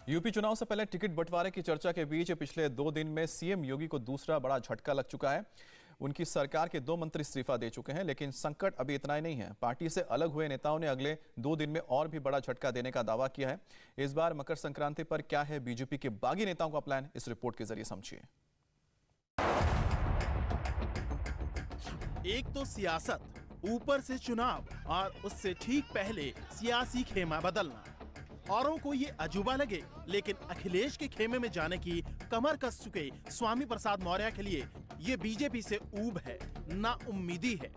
UP चुनाव से पहले टिकट बंटवारे की चर्चा के बीच पिछले 2 दिन में सीएम योगी को दूसरा बड़ा झटका लग चुका है। उनकी सरकार के 2 मंत्री इस्तीफा दे चुके हैं, लेकिन संकट अभी इतना ही नहीं है। पार्टी से अलग हुए नेताओं ने अगले 2 दिन में और भी बड़ा झटका देने का दावा किया है। इस बार मकर संक्रांति पर क्या है बीजेपी के बागी नेताओं का प्लान, इस रिपोर्ट के जरिए समझिए। एक तो सियासत, ऊपर से चुनाव और उससे ठीक पहले सियासी खेमा बदलना। औरों को ये अजूबा लगे, लेकिन अखिलेश के खेमे में जाने की कमर कस चुके स्वामी प्रसाद मौर्य के लिए ये बीजेपी से ऊब है, ना उम्मीदी है।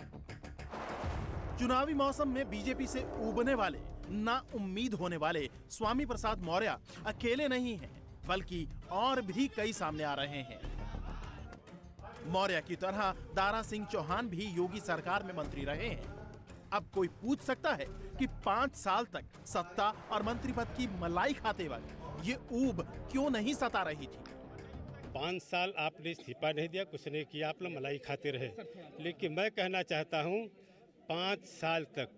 चुनावी मौसम में बीजेपी से ऊबने वाले, ना उम्मीद होने वाले स्वामी प्रसाद मौर्य अकेले नहीं हैं, बल्कि और भी कई सामने आ रहे हैं। मौर्य की तरह दारा सिंह चौहान भी योगी सरकार में मंत्री रहे हैं। अब कोई पूछ सकता है कि 5 साल तक सत्ता और मंत्री पद की मलाई खाते वक्त ये ऊब क्यों नहीं सता रही थी। 5 साल आपने इस्तीफा नहीं दिया, कुछ नहीं किया, आप लोग मलाई खाते रहे। लेकिन मैं कहना चाहता हूँ 5 साल तक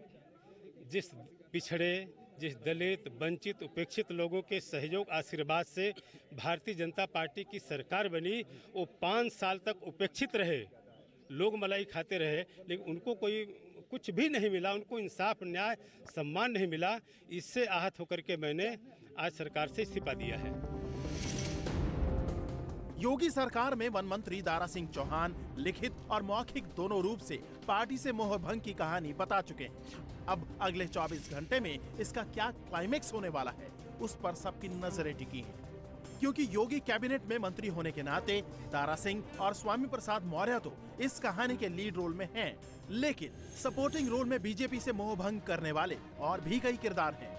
जिस पिछड़े, जिस दलित, वंचित, उपेक्षित लोगों के सहयोग आशीर्वाद से भारतीय जनता पार्टी की सरकार बनी, वो 5 साल तक उपेक्षित रहे, लोग मलाई खाते रहे, लेकिन उनको कोई कुछ भी नहीं मिला, उनको इंसाफ, न्याय, सम्मान नहीं मिला। इससे आहत होकर के मैंने आज सरकार से इस्तीफा दिया है। योगी सरकार में वन मंत्री दारा सिंह चौहान लिखित और मौखिक दोनों रूप से पार्टी से मोहभंग की कहानी बता चुके हैं। अब अगले 24 घंटे में इसका क्या क्लाइमेक्स होने वाला है, उस पर सबकी नजरें टिकी हैं। क्योंकि योगी कैबिनेट में मंत्री होने के नाते दारा सिंह और स्वामी प्रसाद मौर्य तो इस कहानी के लीड रोल में हैं, लेकिन सपोर्टिंग रोल में बीजेपी से मोहभंग करने वाले और भी कई किरदार हैं।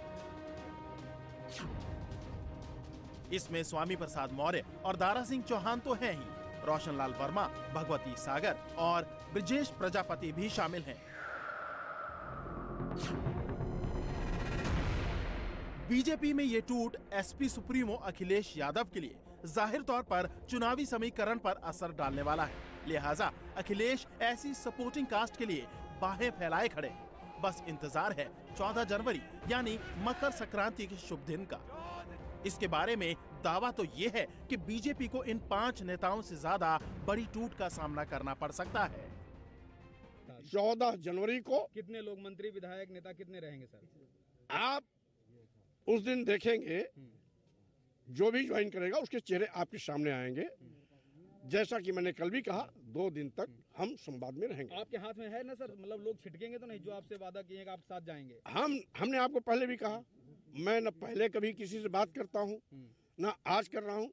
इसमें स्वामी प्रसाद मौर्य और दारा सिंह चौहान तो हैं ही, रोशनलाल वर्मा, भगवती सागर और ब्रजेश प्रजापति भी शामिल हैं। बीजेपी में ये टूट एसपी सुप्रीमो अखिलेश यादव के लिए जाहिर तौर पर चुनावी समीकरण पर असर डालने वाला है। लिहाजा अखिलेश ऐसी सपोर्टिंग कास्ट के लिए बाहें फैलाए खड़े हैं। बस इंतजार है 14 जनवरी यानी मकर संक्रांति के शुभ दिन का। इसके बारे में दावा तो ये है कि बीजेपी को इन 5 नेताओं से ज्यादा बड़ी टूट का सामना करना पड़ सकता है। 14 जनवरी को कितने लोग मंत्री, विधायक, नेता कितने रहेंगे सर? आप उस दिन देखेंगे, जो भी ज्वाइन करेगा उसके चेहरे आपके सामने आएंगे। जैसा कि मैंने कल भी कहा, 2 दिन तक हम संवाद में रहेंगे। आपके हाथ में है ना सर, मतलब लोग छिटकेंगे तो नहीं, जो आपसे वादा किए आप साथ जाएंगे? हमने आपको पहले भी कहा, मैं न पहले कभी किसी से बात करता हूँ, न आज कर रहा हूँ।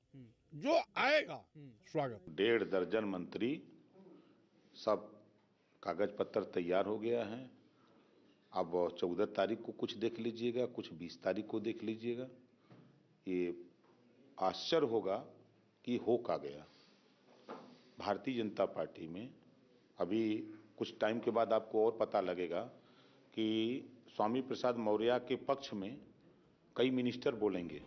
जो आएगा स्वागत। 1.5 दर्जन मंत्री, सब कागज पत्र तैयार हो गया है। अब 14 तारीख को कुछ देख लीजिएगा, कुछ 20 तारीख को देख लीजिएगा। ये आश्चर्य होगा कि हो क्या गया भारतीय जनता पार्टी में। अभी कुछ टाइम के बाद आपको और पता लगेगा कि स्वामी प्रसाद मौर्य के पक्ष में कई मिनिस्टर बोलेंगे।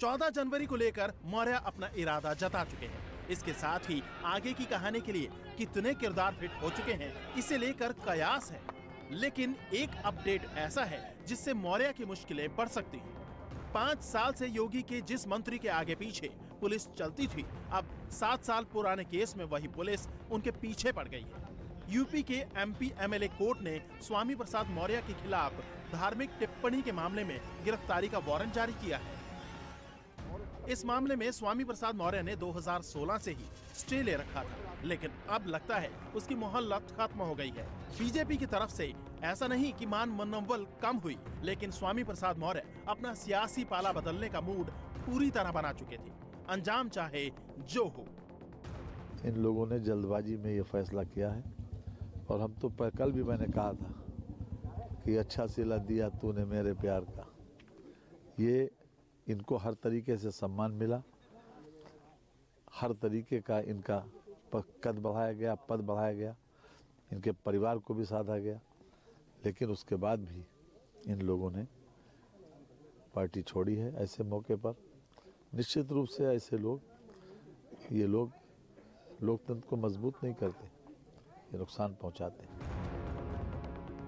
14 जनवरी को लेकर मौर्य अपना इरादा जता चुके हैं। इसके साथ ही आगे की कहानी के लिए कितने किरदार फिट हो चुके हैं, इसे लेकर कयास है। लेकिन एक अपडेट ऐसा है जिससे मौर्य की मुश्किलें बढ़ सकती हैं। 5 साल से योगी के जिस मंत्री के आगे पीछे पुलिस चलती थी, अब 7 साल पुराने केस में वही पुलिस उनके पीछे पड़ गई है। यूपी के एमपी एमएलए कोर्ट ने स्वामी प्रसाद मौर्य के खिलाफ धार्मिक टिप्पणी के मामले में गिरफ्तारी का वारंट जारी किया है। इस मामले में स्वामी प्रसाद मौर्य ने 2016 से ही स्टे ले रखा था, लेकिन अब लगता है उसकी मोहलत खत्म हो गई है। बीजेपी की तरफ से ऐसा नहीं कि मान मनोबल कम हुई, लेकिन स्वामी प्रसाद मौर्य अपना सियासी पाला बदलने का मूड पूरी तरह बना चुके थे, अंजाम चाहे जो हो। इन लोगों ने जल्दबाजी में ये फैसला किया है, और हम तो कल भी मैंने कहा था कि अच्छा सिला दिया तूने मेरे प्यार का। ये इनको हर तरीके से सम्मान मिला, हर तरीके का इनका कद बढ़ाया गया, पद बढ़ाया गया, इनके परिवार को भी साधा गया, लेकिन उसके बाद भी इन लोगों ने पार्टी छोड़ी है। ऐसे मौके पर निश्चित रूप से ऐसे लोग, ये लोग लोकतंत्र को मजबूत नहीं करते, ये नुकसान पहुंचाते हैं।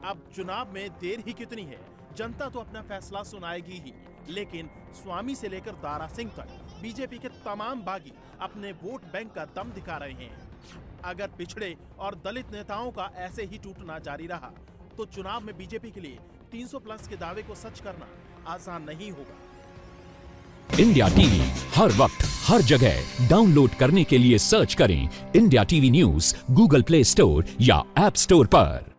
अब चुनाव में देर ही कितनी है, जनता तो अपना फैसला सुनाएगी ही। लेकिन स्वामी से लेकर दारा सिंह तक बीजेपी के तमाम बागी अपने वोट बैंक का दम दिखा रहे हैं। अगर पिछड़े और दलित नेताओं का ऐसे ही टूटना जारी रहा तो चुनाव में बीजेपी के लिए 300 प्लस के दावे को सच करना आसान नहीं होगा। इंडिया टीवी हर वक्त हर जगह डाउनलोड करने के लिए सर्च करें India TV news Google play store या ऐप स्टोर पर।